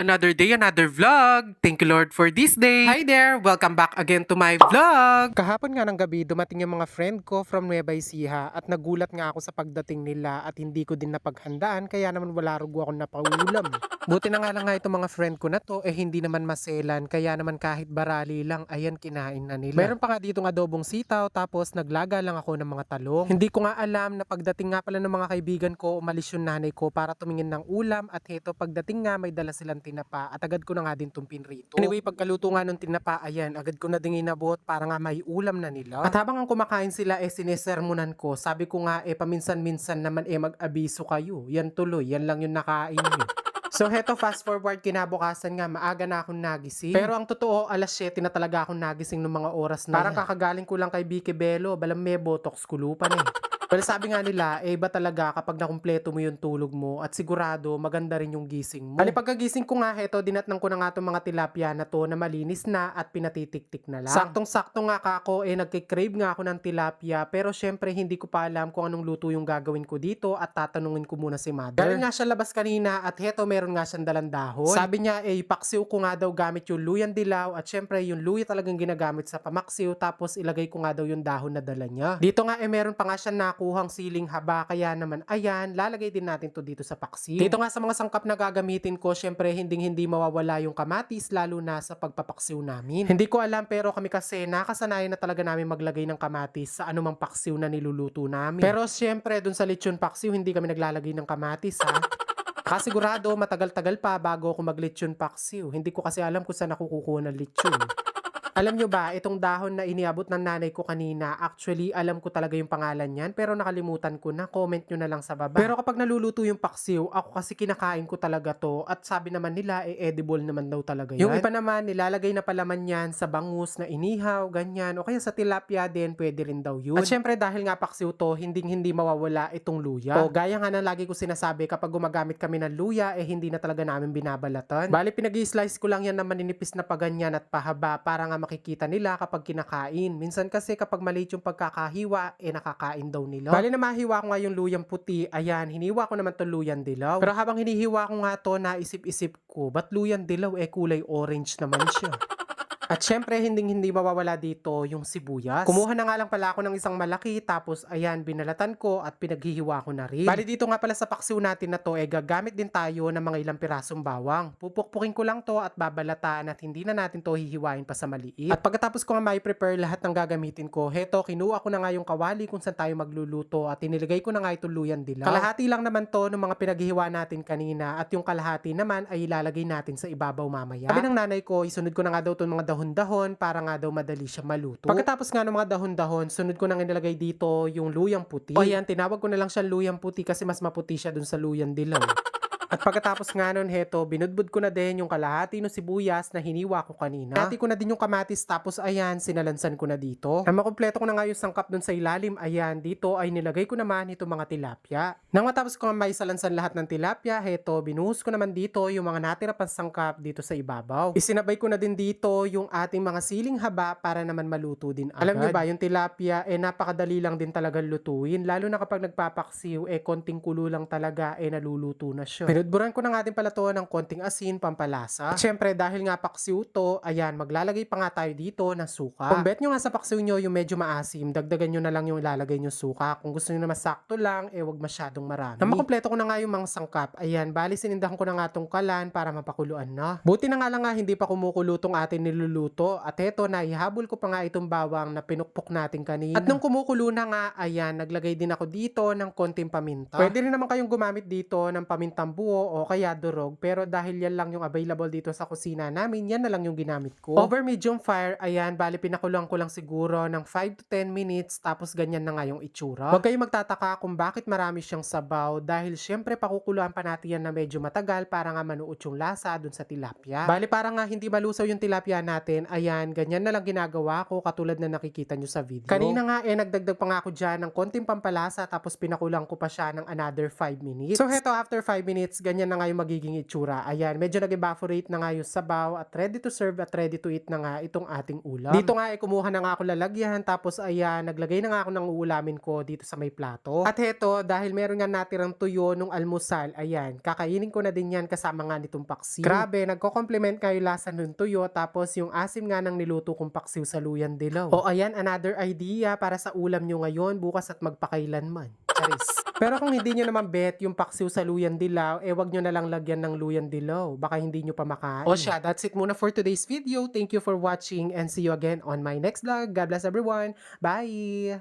Another day, another vlog. Thank you Lord for this day. Hi there! Welcome back again to my vlog. Kahapon nga ng gabi, dumating yung mga friend ko from Nueva Ecija at nagulat nga ako sa pagdating nila at hindi ko din napaghandaan kaya naman wala rugo ako napaulam. Buti na nga lang nga itong mga friend ko na to hindi naman maselan kaya naman kahit barali lang ayan kinain na nila. Meron pa nga dito ng adobong sitaw tapos naglaga lang ako ng mga talong. Hindi ko nga alam na pagdating nga pala ng mga kaibigan ko umalis yung nanay ko para tumingin ng ulam at heto pagdating nga may dala silang tinapa at agad ko na nga din itong pinrito. Anyway, pagkaluto nga nung tinapa, ayan, agad ko na din inabot para nga may ulam na nila. At habang ang kumakain sila, sinesermonan ko. Sabi ko nga, paminsan-minsan naman mag-abiso kayo. Yan tuloy, yan lang yung nakain nyo. So heto, fast forward, kinabukasan nga, maaga na akong nagising. Pero ang totoo, alas 7 na talaga akong nagising ng mga oras na parang kakagaling ko lang kay Vicky Bello, balang may botox kulupan Well, sabi nga nila, iba talaga kapag nakumpleto mo yung tulog mo at sigurado maganda rin yung gising mo. Bali pagkagising ko nga, heto, dinatnang ko na nga itong mga tilapia na to na malinis na at pinatitik-tik na lang. Saktong-sakto nga kako, nagkikrave nga ako ng tilapia pero syempre hindi ko pa alam kung anong luto yung gagawin ko dito at tatanungin ko muna si mother. Galing nga siya labas kanina at heto, meron nga siyang dalang dahon. Sabi niya, paksiw ko nga daw gamit yung luyang dilaw at syempre yung luya talagang ginagamit sa pamaksiw tapos ilagay ko nga daw yung dahon na dala niya. Dito nga meron pa nga siya nakuhang siling haba kaya naman ayan, lalagay din natin to dito sa paksiw. Dito nga sa mga sangkap na gagamitin ko, syempre hindi mawawala yung kamatis lalo na sa pagpapaksiw namin. Hindi ko alam pero kami kasi nakasanayan na talaga namin maglagay ng kamatis sa anumang paksiw na niluluto namin. Pero syempre dun sa lechon paksiw hindi kami naglalagay ng kamatis Kasigurado matagal-tagal pa bago ako mag-lechon paksiw. Hindi ko kasi alam kung saan ako kukuha ng lechon. Alam nyo ba, itong dahon na iniabot ng nanay ko kanina, actually alam ko talaga yung pangalan niyan pero nakalimutan ko na, comment nyo na lang sa baba. Pero kapag naluluto yung paksiw, ako kasi kinakain ko talaga to at sabi naman nila edible naman daw talaga yan. Yung iba naman nilalagay na palaman yan sa bangus na inihaw, ganyan o kaya sa tilapia din, pwede rin daw yun. At syempre dahil nga paksiw to, hindi mawawala itong luya. O gaya nga ng lagi ko sinasabi, kapag gumagamit kami ng luya, hindi na talaga namin binabalatan. Bali pinag-i-slice ko lang yan na maninipis na paganyan at pahaba para nga makikita nila kapag kinakain. Minsan kasi kapag maliit yung pagkakahiwa, nakakain daw nila. Bali na mahiwa ko nga yung luyang puti, ayan, hiniwa ko naman to luyang dilaw. Pero habang hinihiwa ko nga to, naisip-isip ko, ba't luyang dilaw kulay orange naman siya? At syempre, hindi mawawala dito yung sibuyas. Kumuha na nga lang pala ako ng isang malaki, tapos ayan, binalatan ko at pinaghihiwa ko na rin. Bali dito nga pala sa paksiw natin na to, gagamit din tayo ng mga ilang pirasong bawang. Pupukpukin ko lang to at babalatan at hindi na natin to hihiwain pa sa maliit. At pagkatapos ko nga may prepare lahat ng gagamitin ko, heto, kinuha ko na nga yung kawali kung saan tayo magluluto at inilagay ko na nga itong luyang dilaw. Kalahati lang naman to ng mga pinaghihiwa natin kanina at yung kalahati naman ay ilalagay natin sa ibabaw mamaya. Sabi ng nanay ko, isunod ko na nga daw itong mga dahon-dahon para nga daw madali siya maluto. Pagkatapos nga ng mga dahon-dahon, sunod ko nang inilagay dito yung luyang puti. O yan, tinawag ko na lang siya luyang puti kasi mas maputi siya dun sa luyang dilaw. At pagkatapos nga nun, heto, binudbud ko na din yung kalahati ng sibuyas na hiniwa ko kanina. Hati ko na din yung kamatis tapos ayan, sinalansan ko na dito. Na makumpleto ko na nga yung sangkap dun sa ilalim, ayan, dito ay nilagay ko naman itong mga tilapia. Nang matapos ko nga may salansan lahat ng tilapia, heto, binuhos ko naman dito yung mga natira pang sangkap dito sa ibabaw. Isinabay ko na din dito yung ating mga siling haba para naman maluto din agad. Alam niyo ba, yung tilapia, napakadali lang din talaga lutuin. Lalo na kapag nagpapaksiw, konting kulo lang talaga, naluluto na siya. Pinudburan ko na nga din pala to ng konting asin, pampalasa. At syempre, dahil nga paksiw to, ayan, maglalagay pa nga tayo dito ng suka. Kung bet nyo nga sa paksiw nyo yung medyo maasim, dagdagan nyo na lang yung ilalagay nyo suka. Kung gusto nyo na masakto lang, wag masyadong marami. Na makumpleto ko na nga yung mga sangkap, ayan, bali sinindahan ko na nga tong kalan para mapakuluan na. Buti na nga lang nga, hindi pa kumukulo tong ating niluluto. At eto na, ihabol ko pa nga itong bawang na pinukpok natin kanina. At nung kumukulo na nga, ayan, naglagay din ako dito ng konting paminta. Pwede rin naman kayong gumamit dito ng pamintang buo o kaya durog, pero dahil yan lang yung available dito sa kusina namin, yan na lang yung ginamit ko. Over medium fire, ayan, bali pinakulang ko lang siguro ng 5 to 10 minutes, tapos ganyan na nga yung itsura. Huwag kayong magtataka kung bakit marami siyang sabaw, dahil syempre pakukuluan pa natin yan na medyo matagal para nga manuot yung lasa dun sa tilapia. Bali para nga hindi malusaw yung tilapia natin, ayan, ganyan na lang ginagawa ko katulad na nakikita nyo sa video. Kanina nga nagdagdag pa nga ako dyan ng konting pampalasa, tapos pinakulang ko pa siya ng another 5 minutes. So heto, after 5 minutes, ganyan na nga yung magiging itsura. Ayan, medyo nag-evaporate na nga yung sabaw at ready to serve at ready to eat na nga itong ating ulam. Dito nga kumuha na nga ako lalagyan tapos ayan, naglagay na nga ako ng uulamin ko dito sa may plato. At heto, dahil meron nga natirang tuyo nung almusal, ayan, kakainin ko na din yan kasama nga nitong paksiw. Grabe, nagko-complement nga yung lasa ng tuyo tapos yung asim nga ng niluto kong paksiw sa luyan dilaw. O ayan, another idea para sa ulam nyo ngayon, bukas at magpakailanman. Charis. Pero kung hindi nyo naman bet yung paksiw sa luyan dilaw, wag nyo na lang lagyan ng luyan dilaw. Baka hindi nyo pa makain. O siya, that's it muna for today's video. Thank you for watching and see you again on my next vlog. God bless everyone. Bye!